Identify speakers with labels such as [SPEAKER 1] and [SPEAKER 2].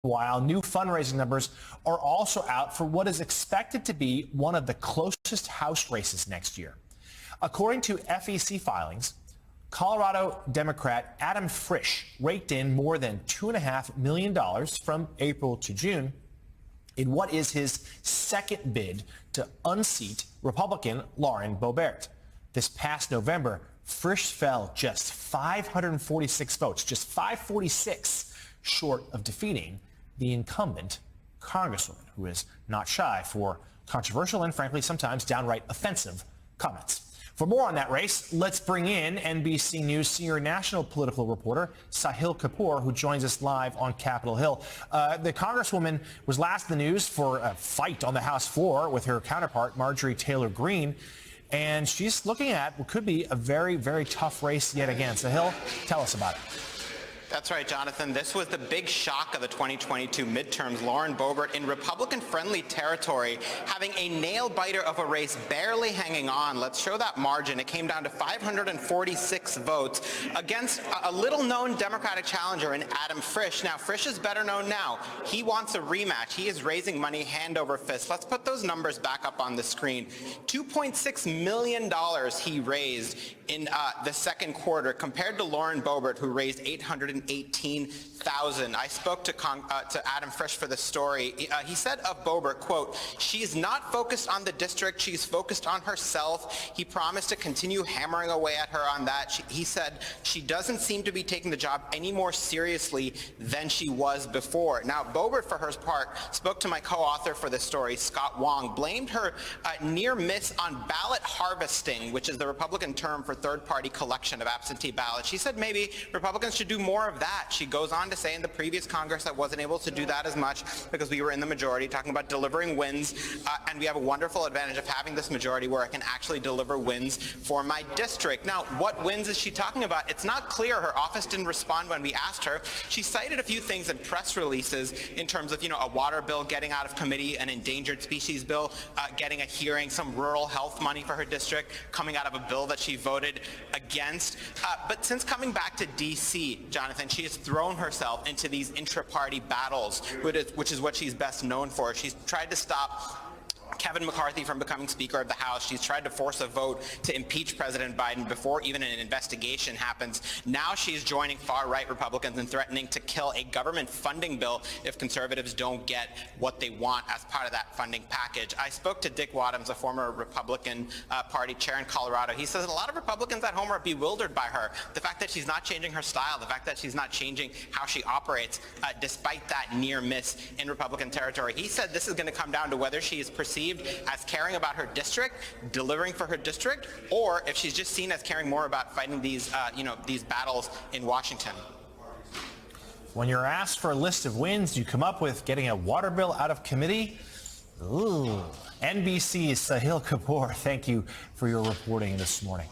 [SPEAKER 1] While new fundraising numbers are also out for what is expected to be one of the closest House races next year. According to FEC filings, Colorado Democrat Adam Frisch raked in more than $2.5 million from April to June in what is his second bid to unseat Republican Lauren Boebart. This past November, Frisch fell just 546 votes, just 546 short of defeating the incumbent congresswoman, who is not shy for controversial and, frankly, sometimes downright offensive comments. For more on that race, let's bring in NBC News senior national political reporter Sahil Kapoor, who joins us live on Capitol Hill. The congresswoman was last in the news for a fight on the House floor with her counterpart, Marjorie Taylor Greene, and she's looking at what could be a very, very tough race yet again. Sahil, tell us about it.
[SPEAKER 2] That's right, Jonathan. This was the big shock of the 2022 midterms. Lauren Boebart in Republican-friendly territory, having a nail-biter of a race, barely hanging on. Let's show that margin. It came down to 546 votes against a little-known Democratic challenger in Adam Frisch. Now, Frisch is better known now. He wants a rematch. He is raising money hand over fist. Let's put those numbers back up on the screen. $2.6 million he raised in the second quarter, compared to Lauren Boebart, who raised $818,000. I spoke to Adam Frisch for the story. He said of Boebart, quote, "She's not focused on the district, she's focused on herself." He promised to continue hammering away at her on that. He said she doesn't seem to be taking the job any more seriously than she was before. Now, Boebart, for her part, spoke to my co-author for the story, Scott Wong, blamed her near miss on ballot harvesting, which is the Republican term for third-party collection of absentee ballots. She said maybe Republicans should do more of that. She goes on to say in the previous Congress I wasn't able to do that as much because we were in the majority, talking about delivering wins, and we have a wonderful advantage of having this majority where I can actually deliver wins for my district. Now, what wins is she talking about? It's not clear. Her office didn't respond when we asked her. She cited a few things in press releases in terms of, a water bill getting out of committee, an endangered species bill getting a hearing, some rural health money for her district coming out of a bill that she voted against. But since coming back to D.C., Jonathan, she has thrown herself into these intra-party battles, which is what she's best known for. She's tried to stop Kevin McCarthy from becoming Speaker of the House. She's tried to force a vote to impeach President Biden before even an investigation happens. Now she's joining far-right Republicans and threatening to kill a government funding bill if conservatives don't get what they want as part of that funding package. I spoke to Dick Wadhams, a former Republican Party chair in Colorado. He says a lot of Republicans at home are bewildered by her. The fact that she's not changing her style, the fact that she's not changing how she operates, despite that near miss in Republican territory. He said this is going to come down to whether she is perceived as caring about her district, delivering for her district, or if she's just seen as caring more about fighting these, these battles in Washington.
[SPEAKER 1] When you're asked for a list of wins, you come up with getting a water bill out of committee. Ooh. NBC's Sahil Kapoor, thank you for your reporting this morning.